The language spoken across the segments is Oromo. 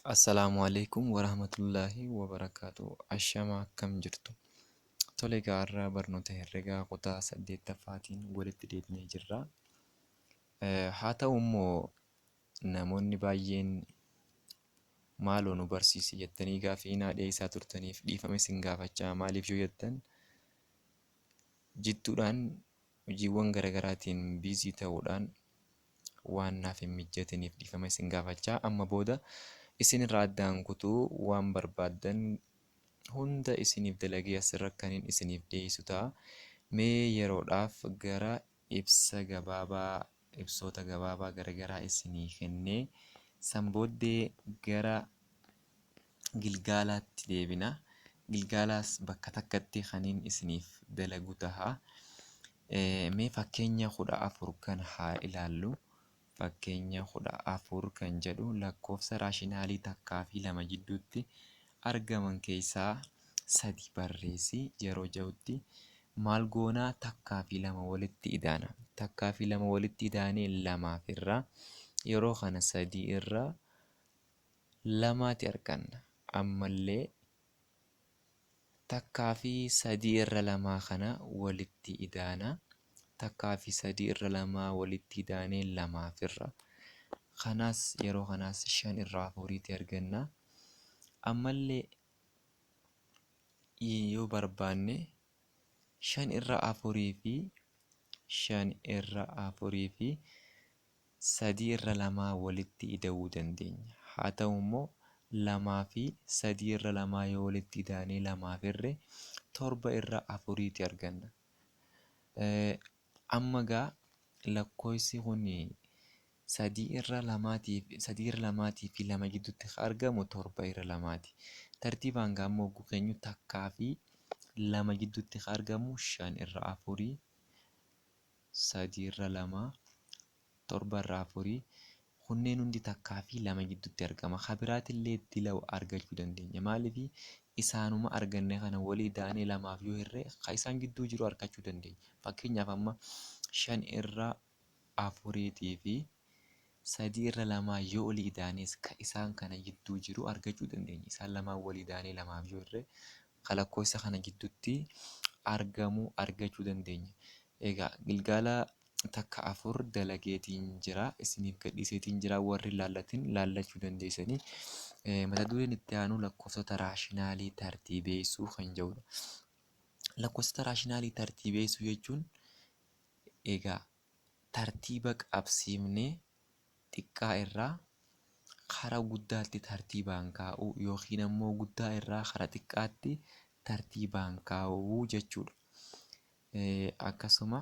Assalaamualaikum warahmatullahi wabarakaatuh. Ashamaa akkam jirtu? Tole gaarraa barnoota herregaa kutaa 8ffaatiin walitti deebinee jirra. Haa ta'u immoo namoonni baay'een maaloo nu barsiisi jettanii gaaffii naa dhiyeessaa turtaniif dhiifama isin gaafachaa. Maaliif yoo jettan jidduudhaan hojiiwwan garaagaraatiin biizii ta'uudhaan waan naaf hin mijatiniif dhiifama isin gaafachaa. Amma booda isinirraa addaan kutuu waan barbaaddan hunda isiniif dalagee asirra kanin isiniif dhiyeessu ta'a. Mee yeroodhaaf gara ibsoota gabaabaa garaagaraa isinii kennee san booddee gara Gilgaalaatti deebina. Gilgaalaas bakka takkatti kanin isiniif dalagu ta'a. Mee fakkeenya 14 kan haa ilaallu. Fakkeenya 14 kan jedhu lakkoofsa raashinaalii takkaa fi lama gidduutti argaman keessaa 3 barreessi. Yeroo jedhutti maal goonaa takkaa fi lama walitti idaana. Takkaa fi lama walitti idaanee lamaaf irraa yeroo kana 3 irraa lamaati arganna. Ammallee takkaa fi 3 irra lamaa kana walitti idaana. Takkaa fi 3 irra lamaa walitti idaanee lamaaf irra. Kanaas yeroo kanaas 5 irraa 4tti arganna. Ammallee yoo barbaanne 5 irra 4 fi 5 irra 4 fi 3 irra lamaa walitti ida'uu dandeenya. Haa ta'u immoo lamaa fi 3 irra lamaa yoo walitti idaanee lamaaf irre 7 irra 4tti arganna. Amma gaa lakkoofsi kun 3 irra lamaatii fi lama gidduutti argamu 7 irra lamaati. Tartiibaan gaa immoo gukeenyu takkaa fi lama gidduutti argamu 5 irra 4, 3 irra 2, 7 irra 4. Kunneen hundi takkaa fi lama gidduutti argama. Kabiraatillee itti la'u argachuu dandeenya. Maaliif isaanuma arganne kana walii idaanee lamaaf yoo hirree kan isaan gidduu jiru argachuu dandeenya. Fakkeenyaaf amma 5 irra 4 fi 3 irra lamaa yoo olii idaanes kan isaan kana gidduu jiru argachuu dandeenya. Isaan lamaan walii idaanee lamaaf yoo hirree kan lakkoofsa kana gidduutti argamu argachuu dandeenya. Egaa Gilgaala takka 4 dalageetiin jira. Isiniif gadhiiseetiin jira. Warri laallatin laallachuu dandeessanii. Mata dureen itti aanu lakkoofsota raashinaalii tartiibeessuu kan jedhudha. Lakkoofsota raashinaalii tartiibeessuu jechuun egaa tartiiba qabsiifnee xiqqaa irraa karaa guddaatti tartiibaan kaa'uu yookiin ammoo guddaa irraa karaa xiqqaatti tartiibaan kaa'uu jechuudha. Akkasuma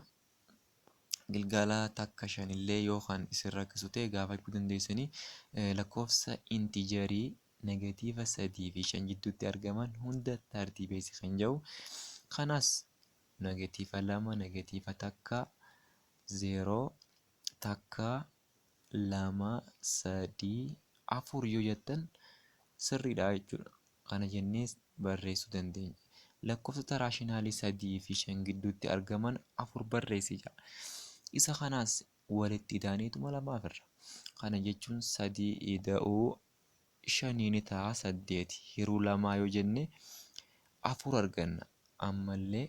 Gilgaala takka 5 illee yookaan isin rakkisu ta'e gaafachuu dandeessanii. Lakkoofsa intiijarii negatiiva 3 fi 5 gidduutti argaman hunda tartiibeessi kan jedhu. Kanaas negatiiva 2, negatiiva takka, 0, takka, 2, 3, 4 yoo jettan sirriidha jechuudha. Kana jennee barreessuu dandeenya. Lakkoofsota raashinaalii 3 fi 5 gidduutti argaman 4 barreessi jira. Isa kanaas walitti idaaneetuma lamaaf irra. Kana jechuun 3 ida'uu 5 ni ta'a 8. Hiruu lamaa yoo jenne 4 arganna. Ammallee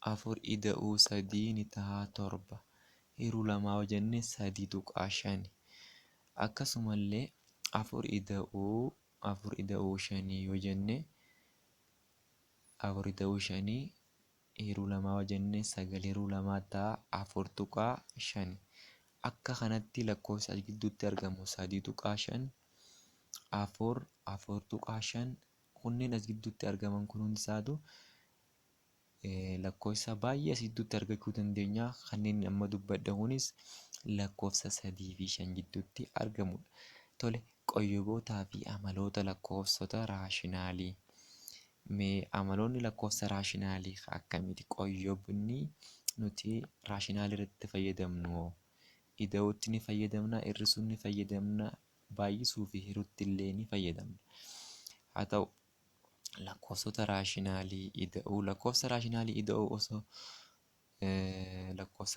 4 ida'uu 3 ni ta'a 7. Hiruu lamaa yoo jenne 3.5. Akkasumallee 4 ida'uu 5 yoo jenne 4 ida'uu 5 hiruu lamaa yoo jenne 9 hiruu lamaa ta'a 4.5. Akka kanatti lakkoofsa gidduutti argamu 3.5, 4, 4.5 kunneen as gidduutti argaman kun hundi isaatu lakkoofsa baay'ee as gidduutti argachuu dandeenya. Kanneen amma dubbadha kunis lakkoofsa 3 fi 5 gidduutti argamudha. Tole qoyyobootaa fi amaloota lakkoofsota raashinaalii. Mee amaloonni lakkoofsa raashinaalii akkamiiti? Qoyyobni nuti raashinaalii irratti fayyadamnu ida'uutti ni fayyadamna, hir'isuun ni fayyadamna, baay'isuu fi hiruutti illee ni fayyadamna. Haa ta'u lakkoofsota raashinaalii ida'uu lakkoofsa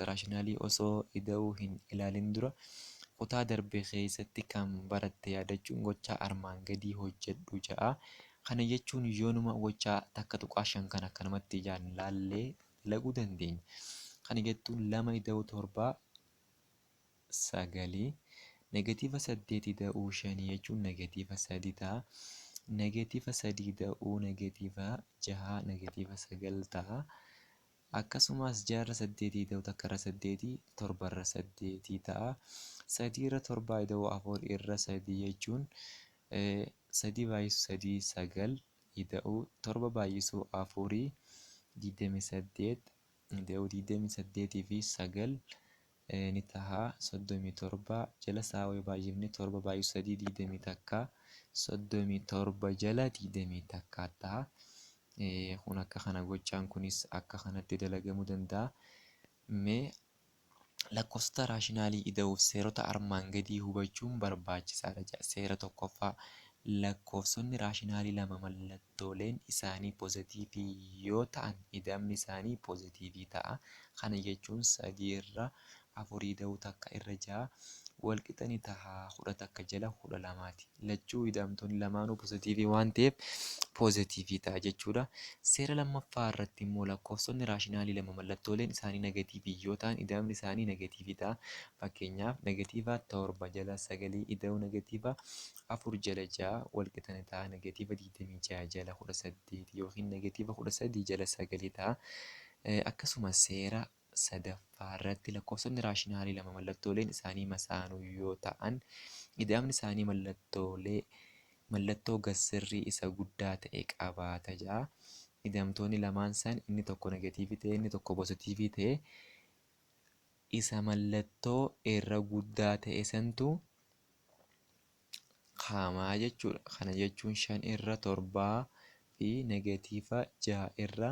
raashinaalii osoo ida'uu hin ilaalin dura kutaa darbe keessatti kan baratte yaadachuun gochaa armaan gadii hojjedhu jedha. Kana jechuun yoonuma gochaa takka tuqaa shan kan akkanumatti ijaan laallee dalaguu dandeenya. Kana jechuun 2 ida'uu 7 9 negatiiva 8 ida'uu 5 jechuun negatiiva 3 ta'a. Negatiiva 3 ida'uu negatiiva 6 negatiiva 9 ta'a. Akkasumas 6 irra 8 ida'uu takka irra 8 7 irra 8 ta'a. 3 irra 7 ida'uu 4 irra 3 jechuun 3 baay'isuu 3 9 ida'uu 7 baay'isuu 4 28 ida'uu 28 fi 9 ni ta'a 37 jala saawwa baay'ifne 7 baay'isuu 3 21 37 jala 21 ta'a. Kun akka kana gochaan kunis akka kanatti dalagamuu danda'a. Mee lakkoofsota raashinaalii ida'uuf seerota armaan gadii hubachuun barbaachisaadha jedha. Seera tokkoffaa lakkoofsonni raashinaalii lama mallattooleen isaanii poozitiivii yoo ta'an ida'amni isaanii poozitiivii ta'a. Kana jechuun 3 irra 4 ida'uu takka irra 6 walqixa ni ta'a 10 takka jala 12ti. Lachuu ida'amtoonni lamaanuu poozitiivii waan ta'eef poozitiivii ta'a jechuudha. Seera lammaffaa irratti immoo lakkoofsonni raashinaalii lama mallattooleen isaanii negatiivii yoo ta'an ida'amni isaanii negatiivii ta'a. Fakkeenyaaf negatiiva 7 jala 9 ida'uu negatiiva 4 jala 6 walqixa ni ta'a. Negatiiva 26 jala 18 yookiin negatiiva 13 jala 9 ta'a. Akkasumas seera sadaffaa irratti lakkoofsonni raashinaalii lama mallattooleen isaanii masaanuu yoo ta'an ida'amni isaanii mallattoo gassirrii isa guddaa ta'e qabaata jedha. Ida'amtoonni lamaan san inni tokko negatiivii ta'e inni tokko poozitiivii ta'e isa mallattoo irra guddaa ta'e santu kaamaa jechuudha. Kana jechuun 5 irra 7 fi negatiiva 6 irra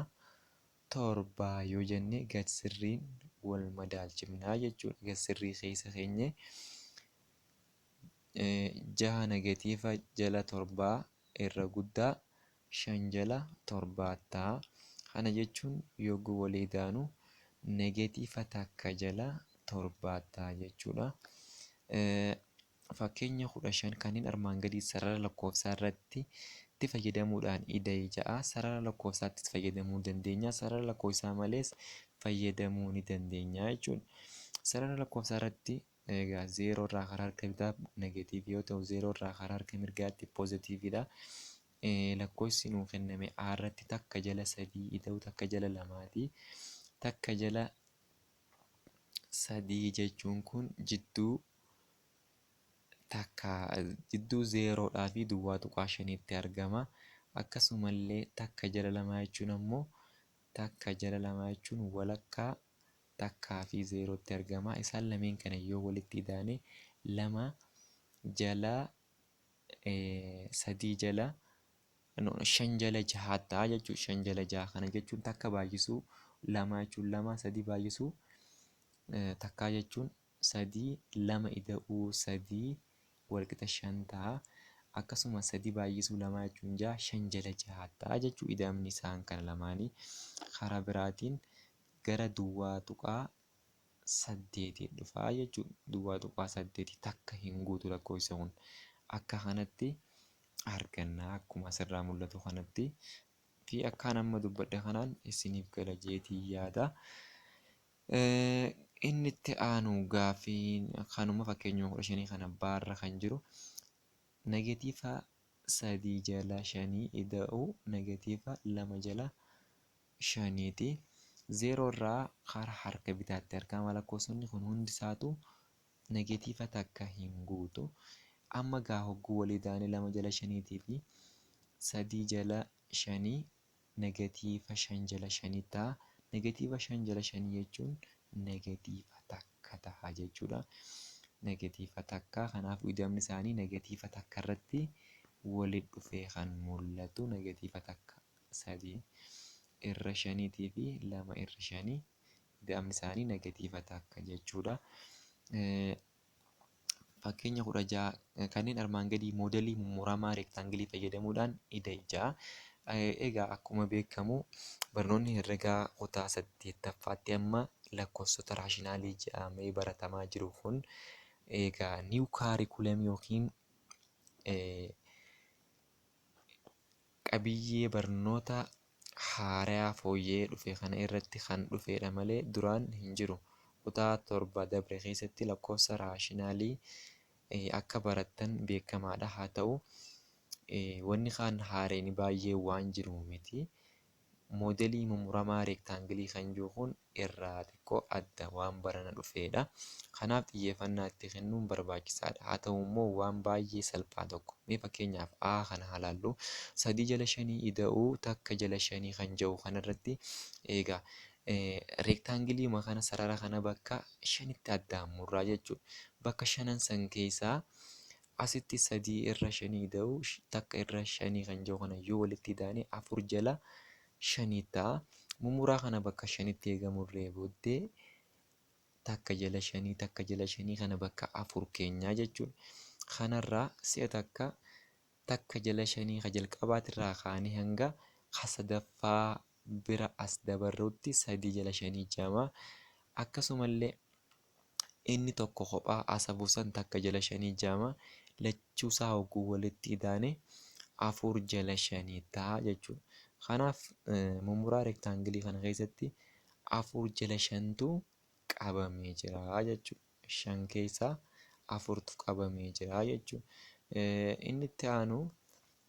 7 yoo jenne gassirriin wal madaalchifnaa jechuudha. Gassirrii keessa keenye 6 negatiiva jala 7 irra guddaa 5 jala 7 ta'a. Kana jechuun yogguu walii daanu negatiiva takka jala 7 ta'a jechuudha. Fakkeenya 15 kanneen armaan gadii sarara lakkoofsaa irratti itti fayyadamuudhaan ida'i ja'a. Sarara lakkoofsaattis fayyadamuu dandeenya. Sarara lakkoofsaa malees fayyadamuu ni dandeenya jechuudha. Sarara lakkoofsaa irratti egaa 0 irraa karaa harka bitaa negatiivii yoo ta'u 0 irraa karaa harka mirgaatti poozitiiviidha. Lakkoofsi nuu kenname A irratti takka jala 3 ida'uu takka jala 2ti. Takka jala 3 jechuun kun jidduu zeeroodhaa fi duwwaa tuqaa shaniitti argama. Akkasumallee takka jala 2 jechuun ammoo takka jala 2 jechuun walakkaa takkaa fi zeerootti argama. Isaan lameen kana yoo walitti idaane 2 jala 3 jala 5 jala 6 ta'a jechuudha. 5 jala 6 kana jechuun takka baay'isuu 2 jechuun 2 3 baay'isuu takkaa jechuun 3 2 ida'uu 3 walqixa 5 ta'a. Akkasuma 3 baay'isuu 2 jechuun 6 5 jala 6 ta'a jechuudha. Ida'amni isaan kana lamaanii karaa biraatiin gara duwwaa tuqaa 8 dhufaa jechuudha. Duwwaa tuqaa 8 takka hin guutu lakkoofsi kun. Akka kanatti arganna akkuma asirraa mul'atu kanatti fi akkaan amma dubbadhe kanaan isiniif gala jeetii yaada. Inni itti aanu gaaffii kanuma fakkeenyuma 15 kana baarra kan jiru negatiiva 3 jala 5 ida'uu negatiiva 2 jala 5ti. 0 irraa karaa harka bitaatti argama. Lakkoofsonni kun hundi isaatu negatiiva takka hin guutu. Amma gaa hogguu walii daane 2 jala 5tii fi 3 jala 5 negatiiva 5 jala 5 ta'a. Negatiiva 5 jala 5 jechuun negatiiva takka ta'a jechuudha. Negatiiva takka kanaaf ida'amni isaanii negatiiva takka irratti walitti dhufee kan mul'atu negatiiva takka 3 irra 5tii fi 2 irra 5 ida'amni isaanii negatiiva takka jechuudha. Fakkeenya 16 kanneen armaan gadii moodelii muramaa reektaangilii fayyadamuudhaan ida'ichaa. Egaa akkuma beekamu barnoonni herregaa kutaa 8ffaatti amma lakkoofsota raashinaalii jedhamee baratamaa jiru kun egaa niw kaarikulam yookiin qabiyyee barnoota haaraa fooyya'ee dhufe kana irratti kan dhufedha malee duraan hin jiru. Kutaa 7 dabre keessatti lakkoofsa raashinaalii akka barattan beekamaadha. Haa ta'u wanni kaan haareen baay'ee waan jiru miti. Moodelii mummuramaa reektaangilii kan jiru kun irraa xiqqoo adda waan barana dhufedha. Kanaaf xiyyeeffannaa itti kennuun barbaachisaadha. Haa ta'u immoo waan baay'ee salphaa tokko. Mee fakkeenyaaf A kana haa ilaallu. 3 jala 5 ida'uu takka jala 5 kan jedhu kanarratti egaa reektaangilii kana sarara kana bakka 5tti addaan murraa jechuudha. Bakka 5 san keessaa asitti 3 irra 5 ida'uu takka irra 5 kan jedhu kana yoo walitti ida'anii 4 jala 5 ta'a. Mummuraa kana bakka 5tti eega murree booddee takka jala 5 takka jala 5 kana bakka 4 keenyaa jechuudha. Kanarraa si'a takka jala 5 ka jalqabaatirraa kaanii hanga ka sadaffaa bira as dabarrutti 3 jala 5 jama. Akkasumallee inni tokko kophaa as buusan takka jala 5 jama. Lachuusaa hogguu walitti idaane 4 jala 5 ta'a jechuudha. Kanaaf mummuraa reektaangilii kana keessatti 4 jala 5tu qabamee jira jechuudha. 5 keessaa 4tu qabamee jira jechuudha. Inni itti aanu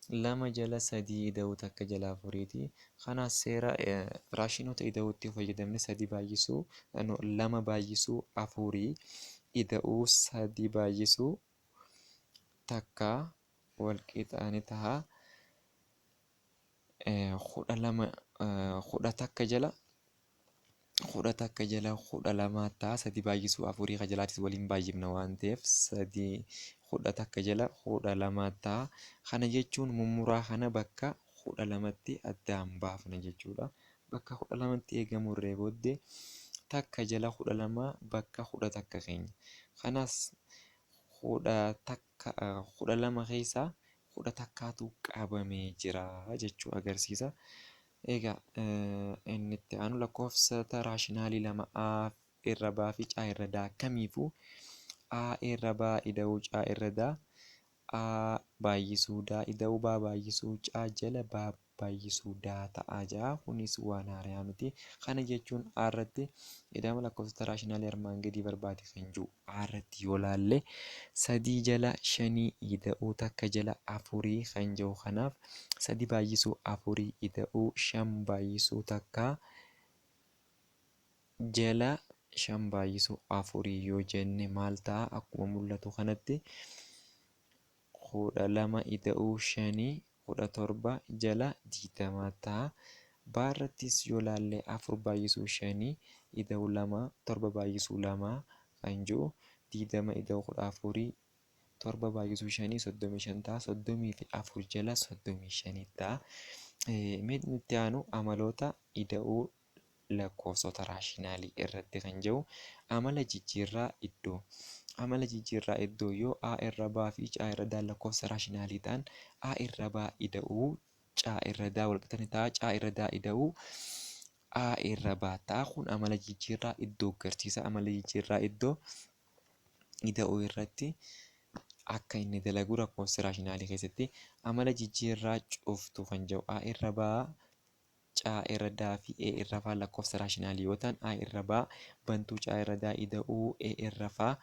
2 jala 3 ida'uu takka jala 4ti. Kanaaf seera raashinoota ida'uutti fayyadamne 3 baay'isuu 2 baay'isuu 4 ida'uu 3 baay'isuu takka wal qixaani ta'a. 10 takka jala 12 ta'a. 3 baay'isuu 4 ka jalaatis waliin baay'ifna waan ta'eef 10 takka jala 12 ta'a. Kana jechuun mummuraa kana bakka 12tti addaan baafna jechuudha. Bakka 12tti eega murree booddee takka jala 12 bakka 10 takka keenya. Kanas 12 keessaa 10 takkaatu qabamee jira jechuu agarsiisa. Egaa inni itti aanu lakkoofsota raashinaalii lama A irra baa fi C irra daa kamiifuu A irra baa ida'uu C irra daa A baay'isuu daa ida'uu baa baay'isuu C jala baa baay'isuu daa ta'a jaa. Kunis waan haaraa miti. Kana jechuun A irratti ida'ama lakkoofsota raashinaalii armaan gadii barbaade kan jiru A irratti yoo laalle 3 jala 5 ida'uu takka jala 4 kan jiru kanaaf 3 baay'isuu 4 ida'uu 5 baay'isuu takka jala 5 baay'isuu 4 yoo jenne maal ta'a? Akkuma mul'atu kanatti 12 ida'uu 5 17 jala 20 ta'a. Baarrattis yoo laalle 4 baay'isuu 5 ida'uu 2 7 baay'isuu 2 kan jiru 20 ida'uu 14 7 baay'isuu 5 35 ta'a. 30 fi 4 jala 35 ta'a. Mee itti aanu amaloota ida'uu lakkoofsota raashinaalii irratti kan jiru amala jijjiirraa iddoo. Amala jijjiirraa iddoo yoo A irra baa fi C irra daa lakkoofsa raashinaalii ta'an A irra baa ida'uu C irra daa walqixxanii ta'a. C irra daa ida'uu A irra baa ta'a. Kun amala jijjiirraa iddoo agarsiisa. Amala jijjiirraa iddoo ida'uu irratti akka inni dalagu lakkoofsa raashinaalii keessatti amala jijjiirraa cuftuu kan jiru A irra baa C irra daa fi E irra faa lakkoofsa raashinaalii yoo ta'an A irra baa bantuu C irra daa ida'uu E irra faa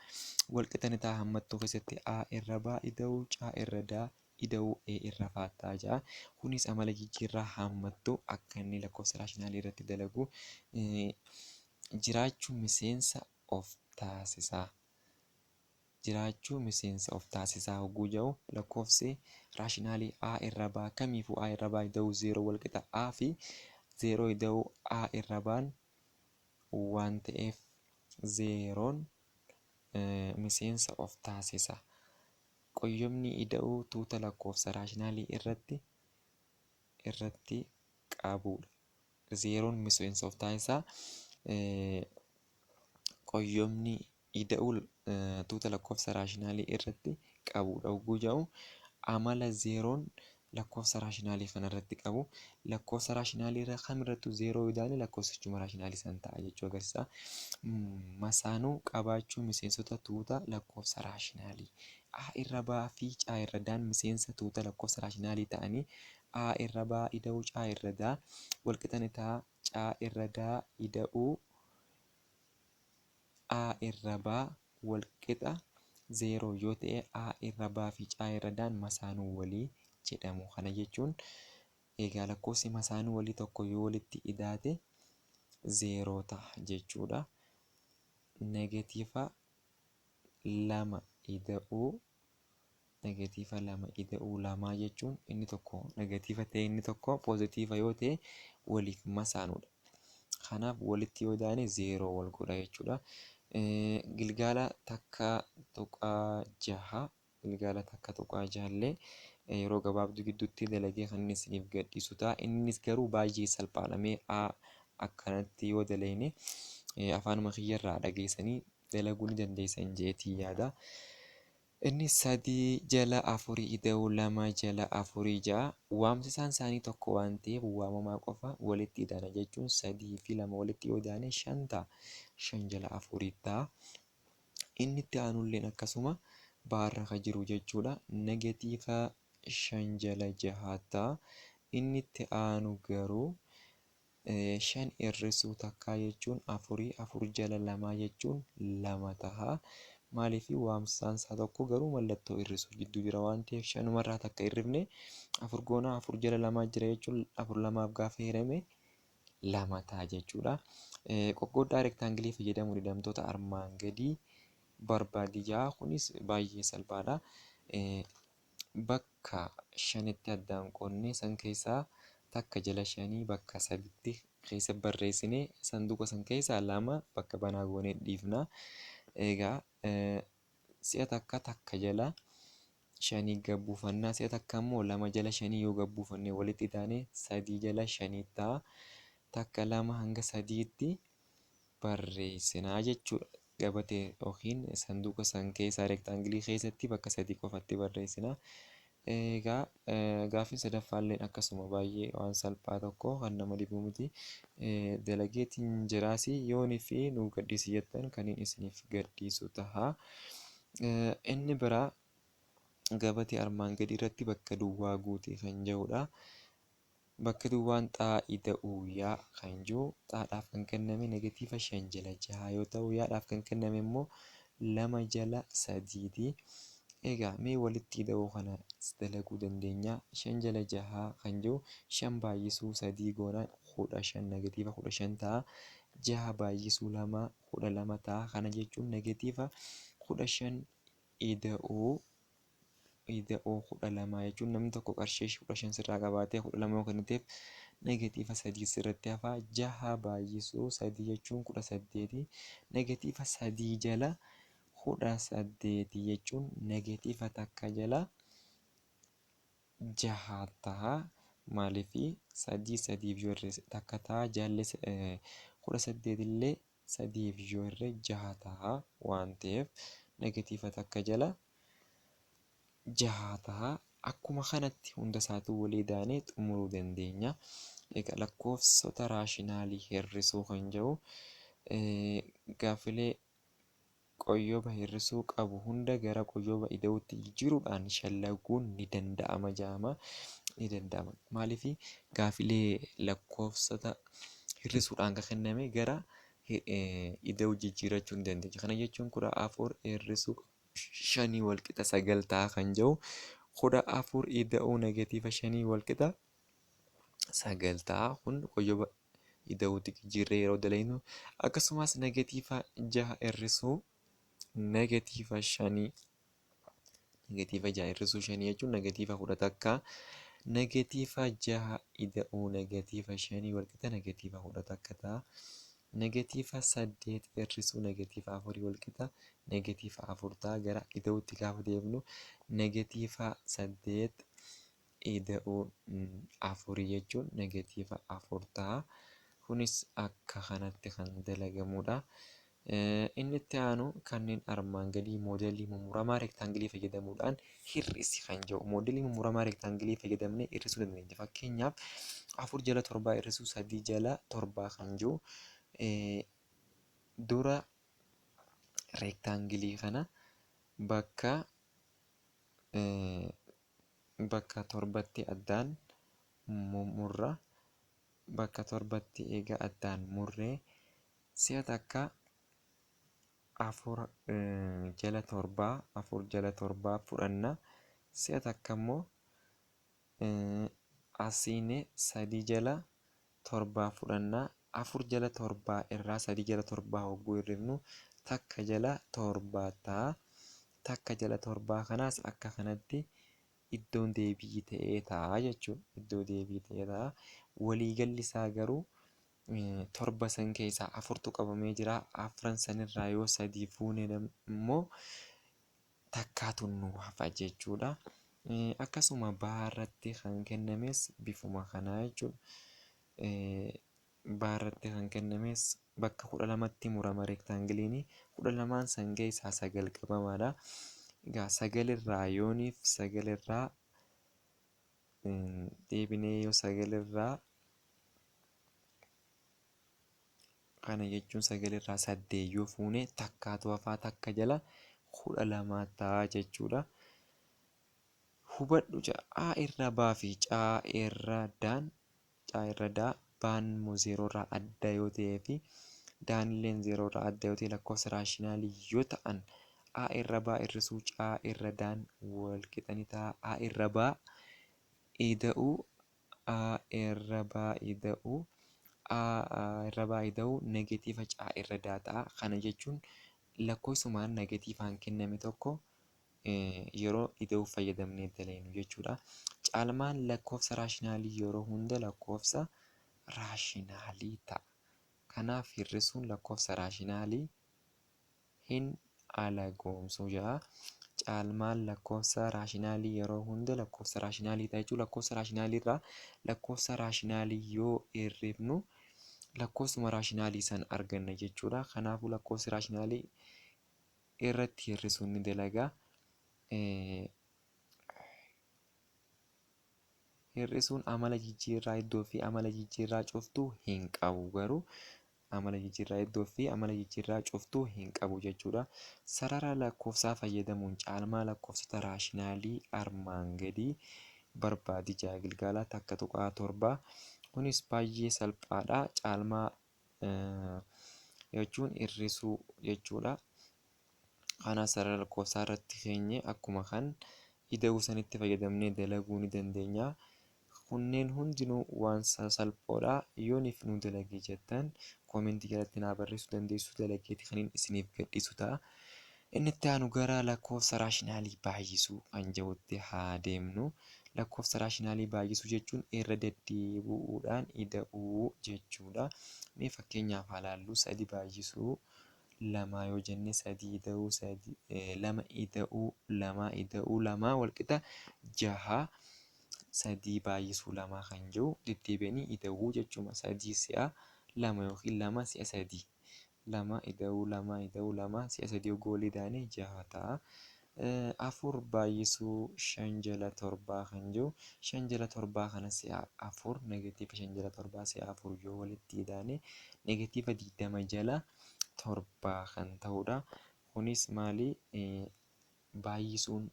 walqixxanii ta'a. Hammattuu keessatti A irra baa ida'uu C irra daa ida'uu E irra faa ta'a jira. Kunis amala jijjiirraa hammattuu akka inni lakkoofsa raashinaalii irratti dalagu jiraachuu miseensa of taasisaa. Jiraachuu miseensa of taasisaa hogguu jedhu lakkoofsi raashinaalii A irra baa kamiifuu A irra baa ida'uu 0 walqixa A fi 0 ida'uu A irra baan waan ta'eef 0n miseensa of taasisa. Qoyyomni ida'uu tuuta lakkoofsa raashinaalii irratti qabudha. 0n miseensa of taasisaa. Qoyyomni ida'uu tuuta lakkoofsa raashinaalii irratti qabudha hogguu jedhu amala 0n lakkoofsa raashinaalii kanarratti qabu. Lakkoofsa raashinaalii irra kamirrattuu zeeroo yoo ilaale lakkoofsichuma raashinaalii san ta'a jechuu agarsiisa. Masaanuu qabaachuu miseensota tuuta lakkoofsa raashinaalii. A irra ba'aa fi C irra daan miseensa tuuta lakkoofsa raashinaalii ta'anii A irra ba'aa ida'uu C irra daa walqixa ni ta'a. C irra daa ida'uu A irra ba'aa walqixa zeeroo yoo ta'e A irra ba'aa fi C irra daan masaanuu walii jedhamu. Kana jechuun egaa lakkoofsi masaanuu walii tokko yoo walitti idaate zeeroo ta'a jechuudha. Negatiiva lama ida'uu lamaa jechuun inni tokko negatiiva ta'e inni tokko poozitiiva yoo ta'e waliif masaanuudha. Kanaaf walitti yoo idaane zeeroo wal godha jechuudha. Gilgaala takka tuqaa jaha illee yeroo gabaabduu gidduutti dalagee kan inni isiniif gadhiisu ta'a. Innis garuu baay'ee salphaadha. Mee akkanatti yoo dalagne afaanuma kiyyarraa dhageessanii dalaguu ni dandeessan jeetii yaada. Inni 3 jala 4 ida'uu 2 jala 4 6 waamsisaan isaanii tokko waan ta'eef waamamaa qofa walitti idaana jechuun 3 fi 2 walitti yoo idaane 5 ta'a. 5 jala 4 ta'a. Inni itti aanulleen akkasuma baarra kan jiru jechuudha. Negatiiva 5 jala 6 ta'a. Inni itti aanu garuu 5 hir'isuu takkaa jechuun 4 4 jala 2 jechuun 2 ta'a. Maaliif waamsisaan isaa tokko garuu mallattoo hir'isuu gidduu jira waan ta'eef 5 takka hirrifne 4 goonaa 4 jala 2 jira jechuun 4 lamaaf gaafa hirame 2 ta'a jechuudha. Qoqqooddaa reektaangilii fayyadamuu didamtoota armaan gadii barbaadiyyaa kunis baay'ee salphaadha. Bakka 5tti addaan qoonnee san keessaa takka jala 5 bakka 3tti keessa barreessinee sanduuqa san keessaa 2 bakka banaa goonee dhiifna. Egaa si'a takka jala 5 gabbuufannaa si'a takka immoo 2 jala 5 yoo gabbuufannee walitti idaane 3 jala 5 ta'a. Takka 2 hanga 3tti barreessinaa jechuudha. Gabatee yookiin sanduuqa san keessaa reektaangilii keessatti bakka 3 qofatti barreessina. Egaa gaaffiin sadaffaalleen akkasuma baay'ee waan salphaa tokko kan nama dhibu miti. Dalageetiin jiraasi yoonii fi nu gadhiisi jettan kan isiniif gadhiisu ta'a. Inni biraa gabatee armaan gadii irratti bakka duwwaa guutee kan jirudha. Bakka duwwaan xaa ida'uu yaa kan jiru xaadhaaf kan kenname negatiiva 5 jala 6 yoo ta'u yaadhaaf kan kenname immoo 2 jala 3ti. Egaa mee walitti ida'uu kana dalaguu dandeenya. 5 jala 6 kan jiru 5 baay'isuu 3 goonaa 15 negatiiva 15 ta'a. 6 baay'isuu 2 12 ta'a. Kana jechuun negatiiva 15 ida'uu 12 jechuun namni tokko qarshii 15 sirraa qabaatee 12 yoo kenniteef negatiiva 3 sirratti hafa. 6 baay'isuu 3 jechuun 18. Negatiiva 3 jala 18 jechuun negatiiva takka jala 6 ta'a. Maaliif 3 yoo hir'ise takka ta'a. Jaalli 18 illee 3 yoo hir'ise 6 ta'a waan ta'eef negatiiva takka jala 6 ta'a. Akkuma kanatti hunda isaatuu walii idaanee xumuruu dandeenya. Egaa lakkoofsota raashinaalii hir'isuu kan jedhu gaaffilee qoyyooba hir'isuu qabu hunda gara qoyyooba ida'uutti jijjiiruudhaan shallaguun ni danda'ama jedhama. Ni danda'ama. Maaliif gaaffilee lakkoofsota hir'isuudhaan kan kenname gara ida'uu jijjiirrachuu ni dandeenya. Kana jechuun 14 hir'isuu 5 walqixa 9 ta'a kan jedhu 14 ida'uu negatiiva 5 walqixa 9 ta'a. Kun qoyyooba ida'uutti jijjiirree yeroo dalagnu akkasumas negatiiva 6 hir'isuu negatiiva 5 hir'isuu 5 jechuun negatiiva 10 takka. Negatiiva 6 ida'uu negatiiva 5 walqixa negatiiva 10 takka ta'a. Negatiiva 8 hir'isuu negatiiva 4 walqixa negatiiva 4 ta'a. Gara ida'uutti gaafa deemnu negatiiva 8 ida'uu 4 jechuun negatiiva 4 ta'a. Kunis akka kanatti kan dalagamudha. Inni itti aanu kanneen armaan gadii moodelii mummuramaa reektaangilii fayyadamuudhaan hir'isi kan jedhu. Moodelii mummuramaa reektaangilii fayyadamnee hir'isuu dandeenya. Fakkeenyaaf 4 jala 7 hir'isuu 3 jala 7 kan jedhu dura reektaangilii kana bakka torbatti addaan murra. Bakka torbatti egaa addaan murree si'a takka 4 jala 7 fudhanna. Si'a takka immoo asiinee 3 jala 7 fudhanna. 4 jala 7 irraa 3 jala 7 hogguu hirrifnu takka jala 7 ta'a. Takka jala 7 kanaas akka kanatti iddoon deebii ta'ee ta'a jechuudha. Iddoo deebii ta'ee ta'a. Waliigalli isaa garuu torba san keessaa 4tu qabamee jira. 4 sanirraa yoo 3 fuune immoo takkaatu nu hafa jechuudha. Akkasuma baarratti kan kennames bifuma kanaa jechuudha. Baarratti kan kennames bakka 12tti murama reektaangiliin 12 san keessaa 9 qabamaadha. Egaa 9 irraa yooniif 9 irraa deebinee yoo 9 irraa kana jechuun 9 irraa 8 yoo fuune takkaatu hafaa takka jala 12 ta'a jechuudha. Hubadhu A irra baa fi C irra daa baan immoo 0 irraa adda yoo ta'ee fi daan illee 0 irraa adda yoo ta'e lakkoofsa raashinaalii yoo ta'an A irra baa hir'isuu C irra daan wal qixa ni ta'a. A irra baa ida'uu negeetiiva C irra daa ta'a. Kana jechuun lakkoofsumaan negeetiivaan kenname tokko yeroo ida'uuf fayyadamnee daleenu jechuudha. Caalmaan lakkoofsa raashinaalii yeroo hunda lakkoofsa raashinaalii ta'a. Kanaaf hir'isuun lakkoofsa raashinaalii hin alagoomsu jedha. Caalmaan lakkoofsa raashinaalii yeroo hunda lakkoofsa raashinaalii ta'a jechuudha. Lakkoofsa raashinaalii irraa lakkoofsa raashinaalii yoo hirrifnu lakkoofsuma raashinaalii san arganna jechuudha. Kanaafuu lakkoofsi raashinaalii irratti hir'isuun ni dalaga. Hir'isuun amala jijjiirraa iddoo fi amala jijjiirraa cuftuu hin qabu garuu amala jijjiirraa iddoo fi amala jijjiirraa cuftuu hin qabu jechuudha. Sarara lakkoofsaa fayyadamuun caalmaa lakkoofsota raashinaalii armaan gadii barbaadi jedha Gilgaalaa takka tuqaa 7. Kunis baay'ee salphaadha. Caalmaa jechuun hir'isuu jechuudha. Kana sarara lakkoofsaa irratti keenye akkuma kan ida'uu sanitti fayyadamnee dalaguu ni dandeenya. Kunneen hundinuu waan salphoodha. Yooniif nu dalagee jettan koomentii jalatti naa barreessuu dandeessu. Dalageeti kan isiniif gadhiisu ta'a. Inni itti aanu gara lakkoofsa raashinaalii baay'isuu kan jedhutti haa deemnu. Lakkoofsa raashinaalii baay'isuu jechuun irra deddeebi'uudhaan ida'uu jechuudha. Mee fakkeenyaaf haa ilaallu 3 baay'isuu 2 yoo jenne 3 ida'uu 2 ida'uu 2 ida'uu 2 wal qixa 6. 3 baay'isuu 2 kan jedhu deddeebi'anii ida'uu jechuudha. 3 si'a 2 yookiin 2 si'a 3. 2 ida'uu 2 ida'uu 2 si'a 3 yoo goolii daane 6 ta'a. 4 baay'isuu 5 jala 7 kan jedhu 5 jala 7 kana si'a 4 negeetiiva 5 jala 7 si'a 4 yoo walitti daane negeetiiva 20 jala 7 kan ta'udha. Kunis maali? Baay'isuun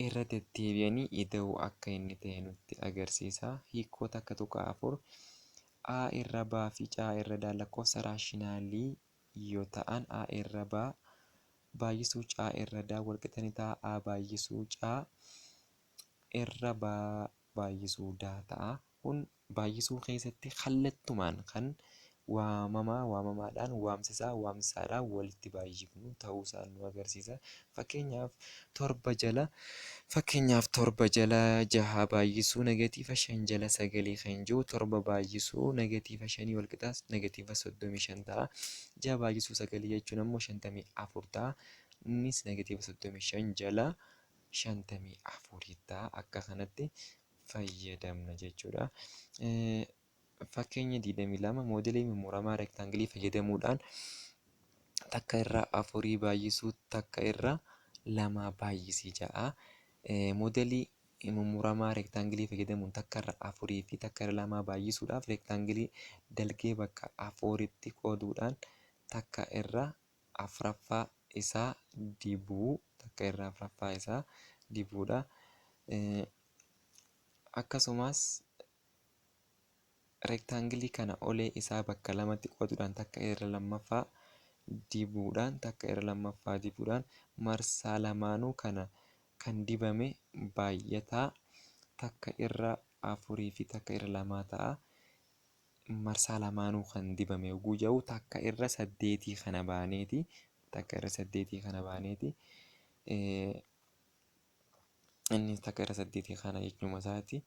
irra deddeebi'anii ida'uu akka inni ta'e nutti agarsiisa. Hiikoo takka tuqaa 4 A irra baa fi C irra daa lakkoofsa raashinaalii yoo ta'an A irra baa baay'isuu C irra daa wal qixa ni ta'a. A baay'isuu C irra baa baay'isuu daa ta'a. Kun baay'isuu keessatti kallattumaan kan waamamaadhaan waamsisaadhaan walitti baay'ifnu ta'uusaa nu agarsiisa. Fakkeenyaaf 7 jala 6 baay'isuu negeetiiva 5 jala 9 kan jiru 7 baay'isuu negeetiiva 5 wal qixa negeetiiva 35 ta'a. 6 baay'isuu 9 jechuun ammoo 54 ta'a. Innis negeetiiva 35 jala 54 ta'a. Akka kanatti fayyadamna jechuudha. Fakkeenya 22 moodelii mummuramaa reektaangilii fayyadamuudhaan takka irraa afurii baay'isuu takka irraa lamaa baay'isii ja'a. Moodelii mummuramaa reektaangilii fayyadamuun takka irraa afurii fi takka irraa lamaa baay'isuudhaaf reektaangilii dalgee bakka afuritti qooduudhaan takka irraa afuraffaa isaa dibuu dibuudha. Akkasumas reektaangilii kana olee isaa bakka lamatti qooduudhaan takka irra lammaffaa dibuudhaan marsaa lamaanuu kana kan dibame baay'ataa takka irra afurii fi takka irra lamaa ta'a. Marsaa lamaanuu kan dibame yogguu jedhu takka irra saddeetii kana baaneeti. Innis takka irra saddeetii kana jechuun isaati.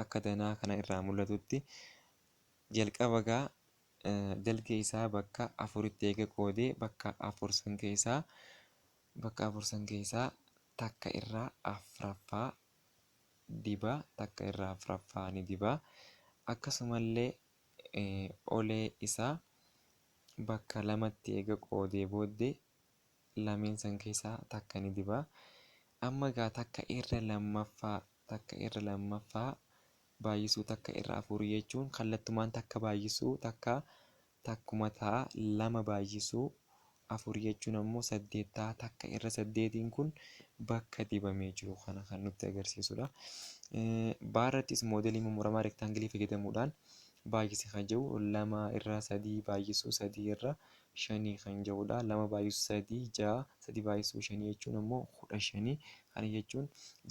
Akka danaa kana irraa mul'atutti jalqaba dalgee isaa bakka afuritti eega qoodee bakka afur san keessaa takka irraa afuraffaa dibaa, takka irraa afuraffaa ni dibaa. Akkasumallee olee isaa bakka lamatti eega qoodee booddee lameen san keessaa takka ni dibaa. Amma takka irra lammaffaa baay'isuu takka irra afurii jechuun kallattumaan takka baay'isuu takkuma ta'a. Lama baay'isuu afurii jechuun ammoo 8 ta'a. Takka irra 8 kun bakka dibamee jiru kana kan nutti agarsiisudha. Baarrattis moodelii mummuramaa reektaangilii fayyadamuudhaan baay'ise kan jedhu 2 irraa 3 baay'isuu 3 irraa 5 kan jedhudha. 2 baay'isuu 3 6, 3 baay'isuu 5 jechuun ammoo 15. Kana jechuun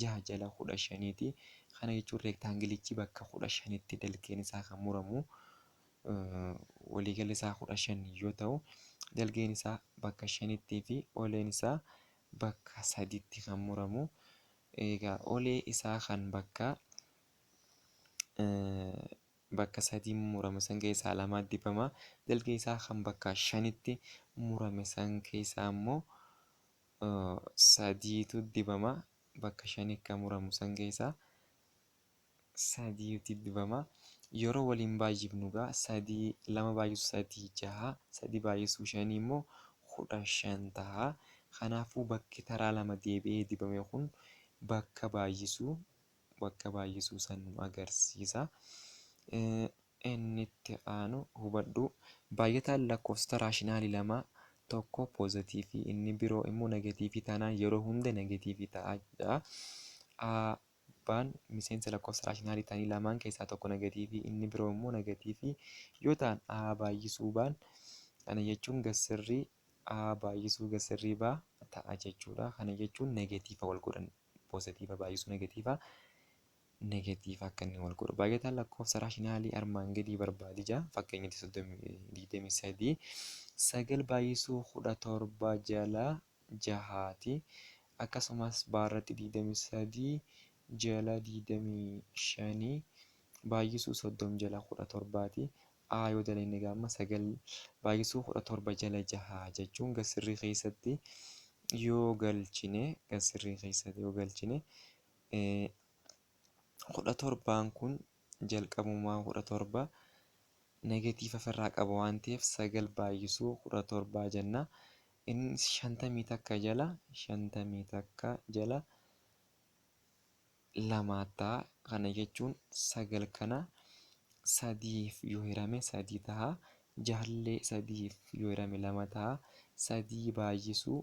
6 jala 15ti. Kana jechuun reektaangilichi bakka 15tti dalgeen isaa kan muramu. Waliigalli isaa 15 yoo ta'u, dalgeen isaa bakka 5tti fi oleen isaa bakka 3tti kan muramu. Egaa olee isaa kan bakka 3 murame san keessaa 2 dibama. Dalgee isaa kan bakka 5tti murame san keessaa ammoo 3tu dibama. Bakka 5 kan muramu san keessaa 3tu dibama. Yeroo waliin baay'ifnu 2 baay'isuu 3 6, 3 baay'isuu 5 immoo 15 ta'a. Kanaafuu bakki taraa lama deebi'ee dibame kun bakka baay'isuu san nu agarsiisa. Inni itti aanu hubadhu. Baay'ataan lakkoofsota raashinaalii lama tokko poozitiivii inni biroo immoo negatiivii taanaan yeroo hunda negatiivii ta'a jedha. Abbaan miseensa lakkoofsa raashinaalii ta'anii lamaan keessaa tokko negatiivii inni biroo immoo negatiivii yoo ta'an a baay'isuu baan kana jechuun gasirrii a baay'isuu gasirrii baa ta'a jechuudha. Kana jechuun negatiiva wal godhan poozitiiva baay'isuu negatiiva akka inni wal godhu. Baay'ataan lakkoofsa raashinaalii armaan gadii barbaadi jaa fakkeenyatti 23 9 baay'isuu 17 jala 6ti. Akkasumas baarratti 23 jala 25 baay'isuu 30 jala 17ti. A yoo dalenne gaama 9 baay'isuu 17 jala 6 jechuun gasirrii keessatti yoo galchine 17 kun jalqabumaa 17 negatiiva ofirraa qaba waan ta'eef 9 baay'isuu 17 jenna. Inni 50 takka jala 2 ta'a. Kana jechuun 9 kana 3f yoo hirame 3 ta'a. 6 3f yoo hirame 2 ta'a. 3 baay'isuu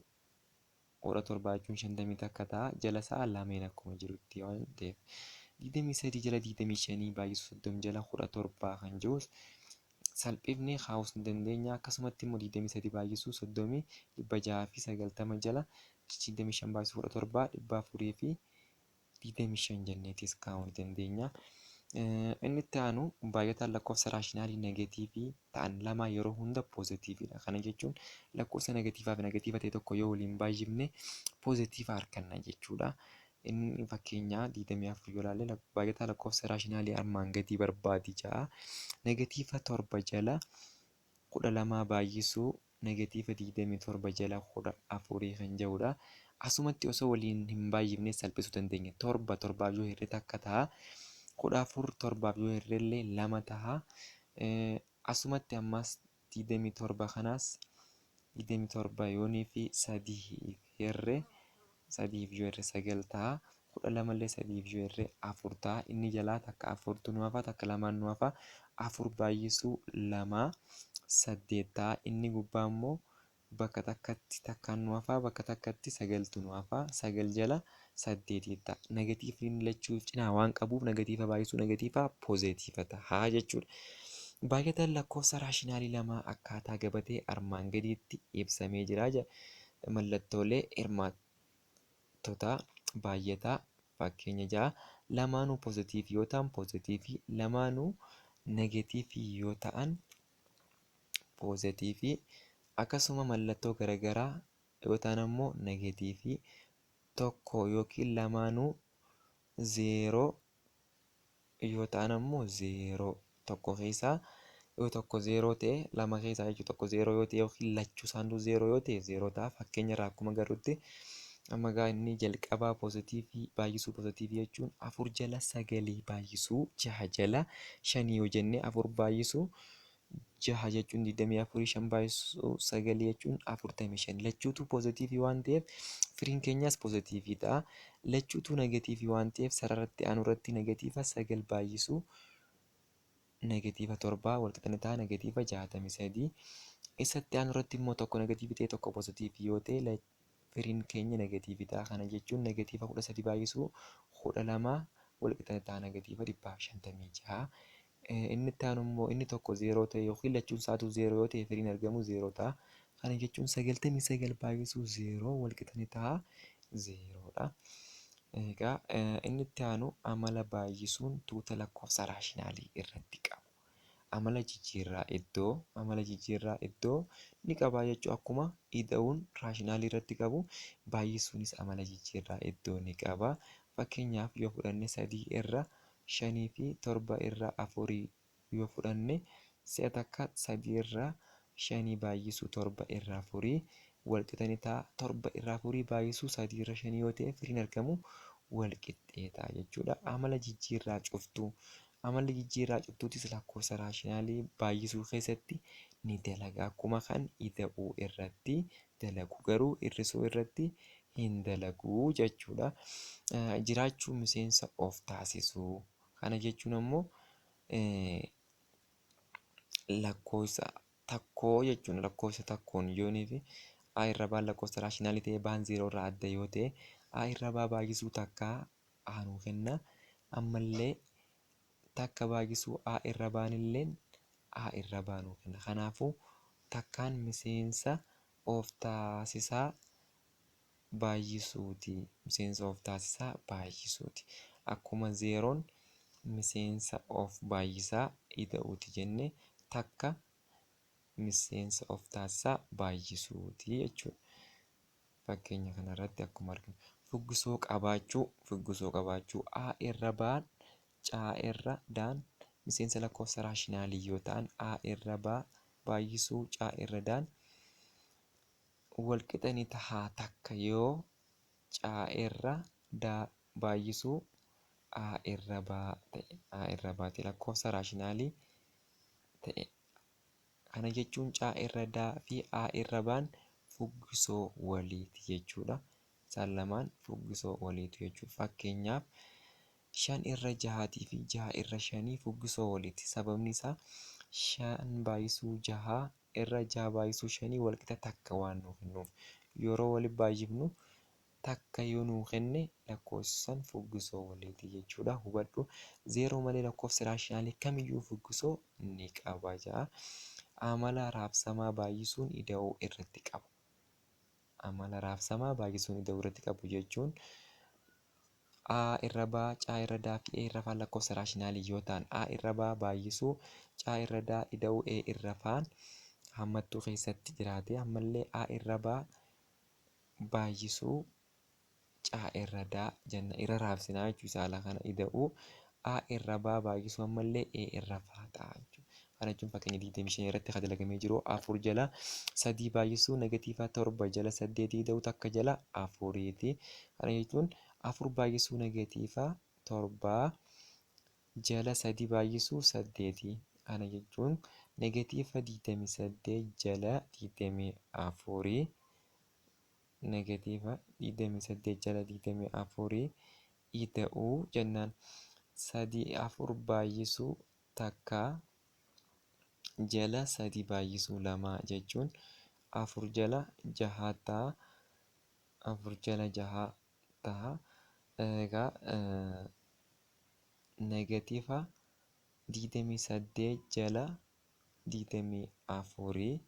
17 jechuun 50 takka ta'a. Jala isaa lameen akkuma jirutti waan ta'eef 23 jala 25 baay'isuu 30 jala 17 kan jirus salphifnee kaa'uus ni dandeenya. Akkasumatti immoo 23 baay'isuu 30 690 jala 25 baay'isuu 17 400 fi 25 jenneetis kaa'uu ni dandeenya. Inni itti aanu baay'ataan lakkoofsa raashinaalii negatiivii ta'an lama yeroo hunda poozitiiviidha. Kana jechuun lakkoofsa negatiivaa fi negatiiva ta'e tokko yoo waliin baay'ifne poozitiiva arganna jechuudha. Inni fakkeenyaa 24 yoo ilaalle baay'ataa lakkoofsa raashinaalii armaan gadii barbaadi ja'a. Negatiiva 7 jala 12 baay'isuu negatiiva 27 jala 14 kan jedhudha. Asumatti osoo waliin hin baay'ifne salphisuu dandeenya. 7 yoo hir'e takka ta'a. 14 7 yoo hir'ellee 2 ta'a. Asumatti ammas 27 kanaas 27 yoonii fi 3 hirree 9 ta'a. 12 illee 3 hirree 4 ta'a. Inni jalaa takka 4tu nu hafa takka 2 nu hafa. 4 baay'isuu 2 8 ta'a. Inni gubbaa immoo bakka takkatti takkaan nu hafa bakka takkatti 9tu nu hafa. 9 jala 8 ta'a. Negatiivni lachuu cinaa waan qabuuf negatiiva baay'isuu negatiiva poozeetiiva ta'a jechuudha. Baay'ataan lakkoofsa raashinaalii lamaa akkaataa gabatee armaan gadiitti ibsamee jira. Mallattoolee hirmaattotaa baay'ataa fakkeenya 6 lamaanuu poozeetiivii yoo ta'an poozeetiivii, lamaanuu negatiivii yoo ta'an poozeetiivii, akkasuma mallattoo garaagaraa yoo ta'an ammoo negatiivii, tokko yookiin lamaanuu zeeroo yoo ta'an ammoo zeeroo. Tokko keessaa yoo tokko zeeroo ta'e lama keessaa jechuudha. Tokko zeeroo yoo ta'e yookiin lachuu isaaniitu zeeroo yoo ta'e zeeroo ta'a. Fakkeenya irraa akkuma agarrutti amma egaa inni jalqabaa poozeetiivii baay'isuu poozeetiivii jechuun 4 jala 9 baay'isuu 6 jala 5 yoo jenne 4 baay'isuu 6 jechuun 24, 5 baay'isuu 9 jechuun 45. Lachuutu poozeetiivii waan ta'eef firiin keenyas poozeetiivii ta'a. Lachuutu negatiivii waan ta'eef sararratti aanu irratti negatiiva 9 baay'isuu negatiiva 7 walqixa ni ta'a negatiiva 63. Isatti aanu irratti immoo tokko negatiivii ta'e tokko poozeetiivii yoo ta'e firiin keenya negatiivii ta'a. Kana jechuun negatiiva 13 baay'isuu 12 walqixa ni ta'a negatiiva 156. Inni itti aanu immoo inni tokko zeeroo ta'e yookiin lachuun isaatu zeeroo yoo ta'e firiin argamu zeeroo ta'a. Kana jechuun 99 baay'isuu zeeroo walqixa ni ta'a zeeroodha. Egaa inni itti aanu amala baay'isuun tuuta lakkoofsa raashinaalii irratti qabu. Amala jijjiirraa iddoo ni qaba jechuudha. Akkuma ida'uun raashinaalii irratti qabu baay'isuunis amala jijjiirraa iddoo ni qaba. Fakkeenyaaf yoo fudhanne 3 irra 5 fi 7 irra 4 yoo fudhanne si'a takka 3 irra 5 baay'isuu 7 irra 4 walqixa ni ta'a. 7 irraa 4 baay'isuu 3 irra 5 yoo ta'e firiin argamu walqixxee ta'a jechuudha. Amala jijjiirraa cuftuu. Amalli jijjiirraa cuftuutis lakkoofsa raashinaalii baay'isuu keessatti ni dalaga. Akkuma kan ida'uu irratti dalagu garuu hir'isuu irratti hin dalagu jechuudha. Jiraachuu miseensa of taasisuu. Kana jechuun ammoo lakkoofsa takkoo jechuudha. Lakkoofsa takkoon yoonii fi a irra baan lakkoofsa raashinaalii ta'ee baan zeeroo irraa adda yoo ta'e a irra baa baay'isuu takkaa a nuu kenna. Ammallee takka baay'isuu a irra baanilleen a irra baa nuu kenna. Kanaafuu takkaan miseensa of taasisaa baay'isuuti. Miseensa of taasisaa baay'isuuti. Akkuma zeeroon miseensa of baay'isaa ida'uuti jenne takka miseensa of taasisaa baay'isuuti jechuudha. Fakkeenya kanarratti akkuma arginu fuggisoo qabaachuu a irra baan caa irra daan miseensa lakkoofsa raashinaalii yoo ta'an a irra baa baay'isuu caa irra daan walqixa ni tahaa takka yoo caa irra daa baay'isuu a irra baate lakkoofsa raashinaalii ta'e. Kana jechuun caa irra daa fi a irra baan fuggisoo waliiti jechuudha. Isaan lamaan fuggisoo waliiti jechuudha. Fakkeenyaaf 5 irra 6 fi 6 irra 5 fuggisoo waliiti. Sababni isaa 5 baay'isuu 6 irra 6 baay'isuu 5 walqixa takka waan nuu kennuuf. Yeroo waliin baay'ifnu takka yoo nuu kenne lakkoofsan fuggisoo waliiti jechuudha. Hubadhu zeeroo malee lakkoofsi raashinaalii kamiyyuu fuggisoo ni qaba jedha. Amala raabsamaa baay'isuun ida'uu irratti qabu. Amala raabsamaa baay'isuun ida'uu irratti qabu jechuun a irra baa caa irra daa fi e irra faan lakkoofsa raashinaalii yoo ta'an a irra baa baay'isuu caa irra daa ida'uu e irra faan hammattuu keessatti jiraate ammallee a irra baa baay'isuu caa irra daa jenna irra raabsinaa jechuudha. Haala kana ida'uu a irra baa baay'isuu ammallee e irra faa ta'a jechuudha. Kana jechuun fakkeenya 25 irratti kan dalagamee jiru 4 jala 3 baay'isuu negatiiva 7 jala 8 ida'uu takka jala 4ti. Kana jechuun 4 baay'isuu negatiiva 7 jala 3 baay'isuu 8. Kana jechuun negatiiva 28 jala 24 negatiiva 28 jala 24 ida'uu jennaan 3 baay'isuu takka jala 3 baay'isuu 2 jechuun 4 jala 6 ta'a. 4 jala 6 ta'a. Egaa negatiiva 28 jala 24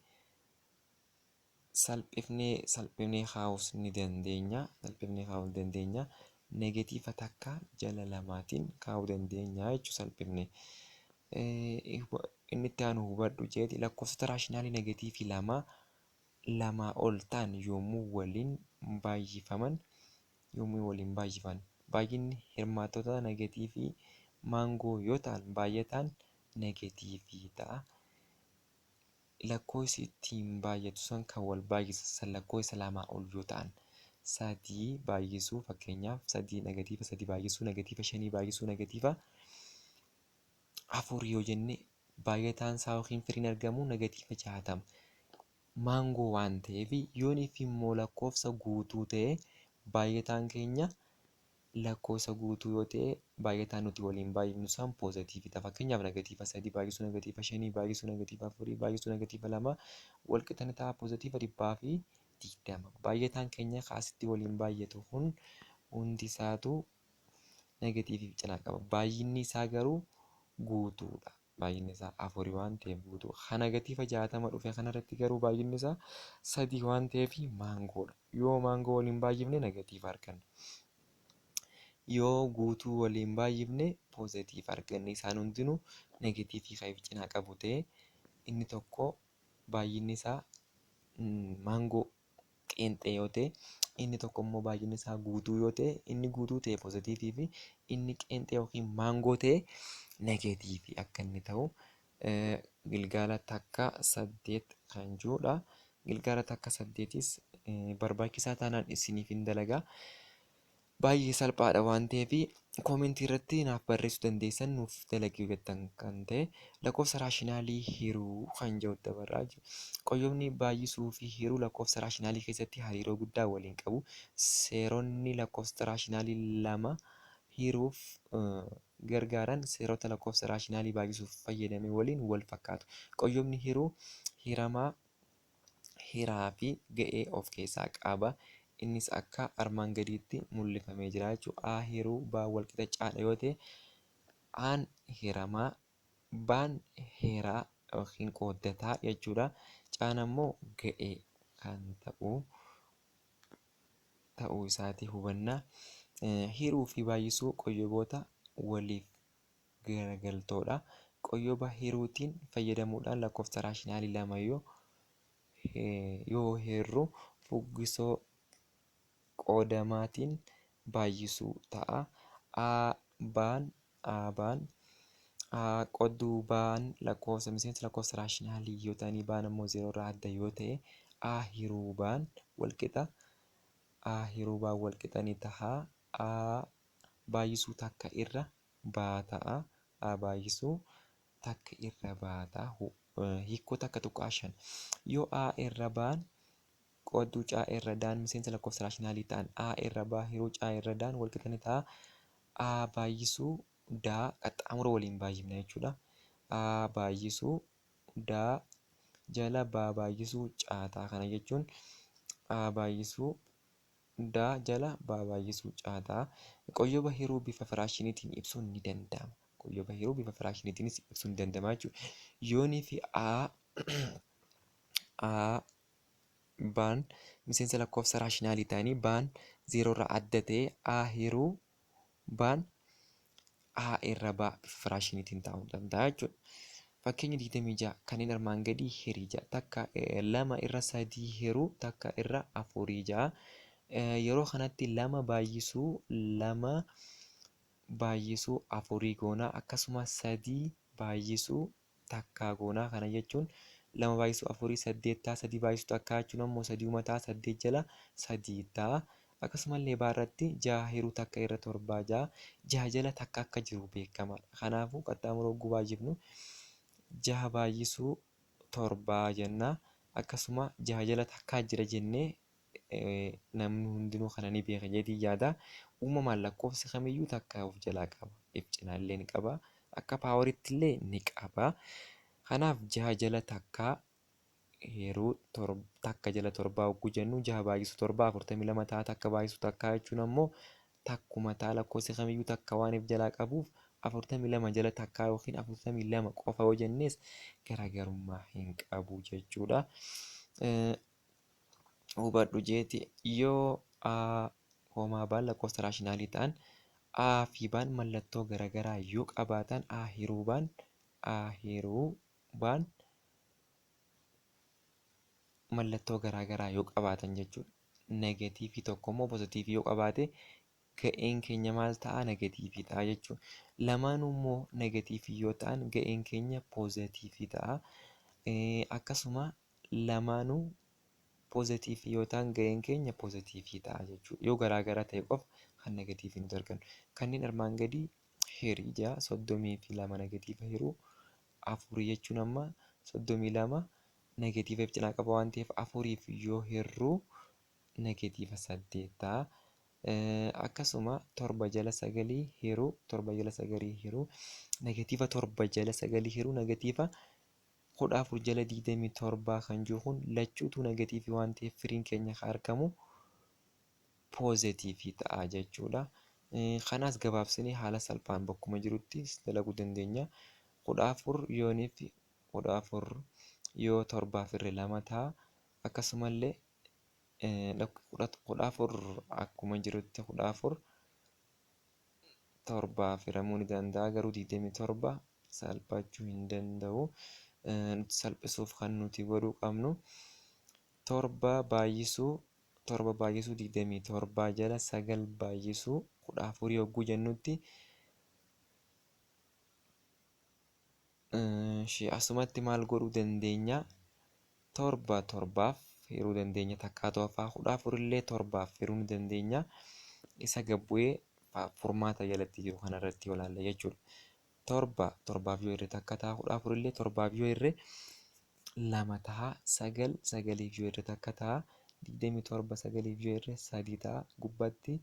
salphifnee kaa'uus ni dandeenya. Negatiiva takka jala 2tiin kaa'uu dandeenya jechuudha salphifnee. Inni itti aanu hubadhu jeeti lakkoofsota raashinaalii negatiivii lamaa ol ta'an yommuu waliin baay'ifaman baay'inni hirmaattota negatiivii maangoo yoo ta'an baay'ataan negatiivii ta'a. Lakkoofsi ittiin baay'atu san kan wal baay'isan lakkoofsa lamaa ol yoo ta'an 3 baay'isuu fakkeenyaaf 3 negatiiva 3 baay'isuu negatiiva 5 baay'isuu negatiiva 4 yoo jenne baay'ataan isaa yookiin firiin argamu negatiiva 60 maangoo waan ta'eef yooniif immoo lakkoofsa guutuu ta'e baay'ataan keenya lakkoofsa guutuu yoo ta'e baay'ataan nuti waliin baay'ifnu isaan poozitiividha. Fakkeenyaaf negatiiva 3 baay'isuu negatiiva 5 baay'isuu negatiiva 4 baay'isuu negatiiva 2 walqixa ni ta'a poozitiiva 120. Baay'ataan keenya kaasitti waliin baay'atu kun hundi isaatu negatiivii cinaa qaba. Baay'inni isaa garuu guutuudha. Baay'inni isaa 4 waan ta'eef guutuu. Kan negatiiva 60 dhufe kanarratti garuu baay'inni isaa 3 waan ta'eef maangoodha. Yoo maangoo waliin baay'ifne negatiiva arganna. Yoo guutuu waliin baay'ifne poozitiiva arganna. Isaan hundinuu negatiivii kan cinaa qabu ta'ee inni tokko baay'inni isaa maangoo qeenxee yoo ta'e inni tokko immoo baay'inni isaa guutuu yoo ta'e inni guutuu ta'e poozitiivii fi inni qeenxee yookiin maangoo ta'e negatiivii akka inni ta'u gilgaala takka 8 kan jirudha. Gilgaala takka 8tis barbaachisaa taanaan isiniif hin dalagaa. Baay'ee salphaadha waan ta'eef koomentii irratti naaf barreessuu dandeessan nuuf dalagii jettan kan ta'e lakkoofsa raashinaalii hiruu kan jedhu dabarraa jiru. Qoyyobni baay'isuu fi hiruu lakkoofsa raashinaalii keessatti hariiroo guddaa waliin qabu. Seeronni lakkoofsa raashinaalii lama hiruuf gargaaran seerota lakkoofsa raashinaalii baay'isuuf fayyadame waliin wal fakkaatu. Qoyyobni hiruu hiramaa, hiraa fi ga'ee of keessaa qaba. Innis akka armaan gadiitti mul'ifamee jira jechuudha. A hiruu baa walqixa caadha yoo ta'e aan hiramaa baan heeraa yookiin qooddataa jechuudha. Caan ammoo ga'ee kan ta'uu isaatii hubanna. Hiruu fi baay'isuu qoyyoboota waliif garagaltoodha. Qoyyoba hiruutiin fayyadamuudhaan lakkoofsa raashinaalii lama yoo heerru fuggisoo qoodamaatiin baay'isuu ta'a. Baan qodduu baan lakkoofsa miseensa lakkoofsa raashinaalii yoo ta'anii baan ammoo 0 irraa adda yoo ta'e hiruu baan walqixa ni ta'a. Baay'isuu takka irra baa ta'a. Baay'isuu takka irra baa ta'a. Hiikoo takka tuqaa 5 yoo irra baan qodduu caa irra daan miseensa lakkoofsa raashinaalii ta'an irra baa hiruu caa irra daan walqixa ni ta'a. Baay'isuu daa qaxxaamura waliin baay'ifna jechuudha. Baay'isuu daa jala baa baay'isuu caataa kana jechuun baay'isuu daa jala baa baay'isuu caataa. Qoyyoba hiruu bifa firaashiniitiin ibsuun ni danda'ama. Qoyyoba hiruu bifa firaashiniitiinis ibsuun ni danda'ama jechuudha. Yoonii fi baan miseensa lakkoofsa raashinaalii ta'anii baan 0 irraa adda ta'e hiruu baan irra baa bifa firaashiniitiin ta'uu danda'a jechuudha. Fakkeenya 26 kanneen armaan gadii hirii ja'a takka 2 irra 3 hiruu takka irra 4 ja'a. Yeroo kanatti 2 baay'isuu 4 goonaa akkasumas 3 baay'isuu takkaa goonaa. Kana jechuun 2 baay'isuu 4 8 ta'a. 3 baay'isuu takkaa jechuun ammoo 3 ta'a. 8 jala 3 ta'a. Akkasumallee baarratti 6 hiruu takka irra 7 ja'a. 6 jala takka akka jiru beekamaadha. Kanaafuu qaxxaamura hogguu baay'ifnu 6 baay'isuu 7 jenna. Akkasuma 6 jala takkaa jira jennee namni hundinuu kana ni beeka jedhee yaada. Uumamaan lakkoofsi kamiyyuu takkaa of jalaa qaba. If cinaallee ni qaba. Akka paawariitti illee ni qaba. Kanaaf 6 jala takkaa heeruu takka jala 7 hogguu jennu 6 baay'isuu 7 42 ta'a. Takka baay'isuu takkaa jechuun ammoo takkuma ta'a lakkoofsi kamiyyuu takka waan if jalaa qabuuf 42 jala takkaa yookiin 42 qofa yoo jennes garaagarummaa hin qabu jechuudha. Hubadhu jeeti yoo homaa baan lakkoofsa raashinaalii ta'an A fi baan mallattoo garaagaraa yoo qabaatan A hiruu baan mallattoo garaagaraa yoo qabaatan jechuudha. Negatiivii tokko immoo pozitiivii yoo qabaate ga'een keenya maal ta'a? Negatiivii ta'a jechuudha. Lamaanuu immoo negatiivii yoo ta'an ga'een keenya pozitiivii ta'a. Akkasuma lamaanuu pozitiivii yoo ta'an ga'een keenya pozitiivii ta'a jechuudha. Yoo garaagara ta'e qofa kan negatiivii nuti argannu. Kanneen armaan gadii hirii 32 negatiiva hiruu 4 jechuun amma 32 negatiiva if cinaa qaba waan ta'eef 4f yoo hirruu negatiiva 8 ta'a. Akkasuma 7 jala 9 hiruu 7 jala 9 hiruu negatiiva 7 jala 9 hiruu negatiiva 14 jala 27 kan jiru kun lachuutu negatiivii waan ta'eef firiin keenya kan argamu poozitiivii ta'a jechuudha. Kanaas gabaabsinee haala salphaan bakkuma jirutti dalaguu dandeenya. 14 yooniif 14 yoo 7 irra 2 ta'a. Akkasumallee 14 akkuma jirutti 14 7 firamuu ni danda'a garuu 27 salphachuu hin danda'u. Salphisuuf kan nuti godhuu qabnu 7 baay'isuu 27 jala 9 baay'isuu 14 yogguu jennutti asumatti maal godhuu dandeenya? 7 torbaaf hiruu dandeenya takkaa toofaa 14 illee torbaaf hiruu ni dandeenya. Isa gabbu'ee furmaata jalatti jiru kanarratti yoo ilaalla jechuudha. 7 torbaaf yoo hirre takka ta'a 14 illee torbaaf yoo hirre 2 ta'a 9 9f yoo hirre takka ta'a 27 9f yoo hirre 3 ta'a gubbaatti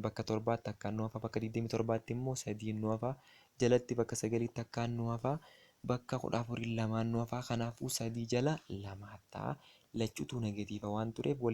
bakka 7tti akkaan nu hafa bakka 27tti immoo 3 nu hafa jalatti bakka 9tti akkaan nu hafa bakka 14 2 nu hafa kanaafuu 3 jala 2 ta'a lachuutu negatiiva waan tureef waliin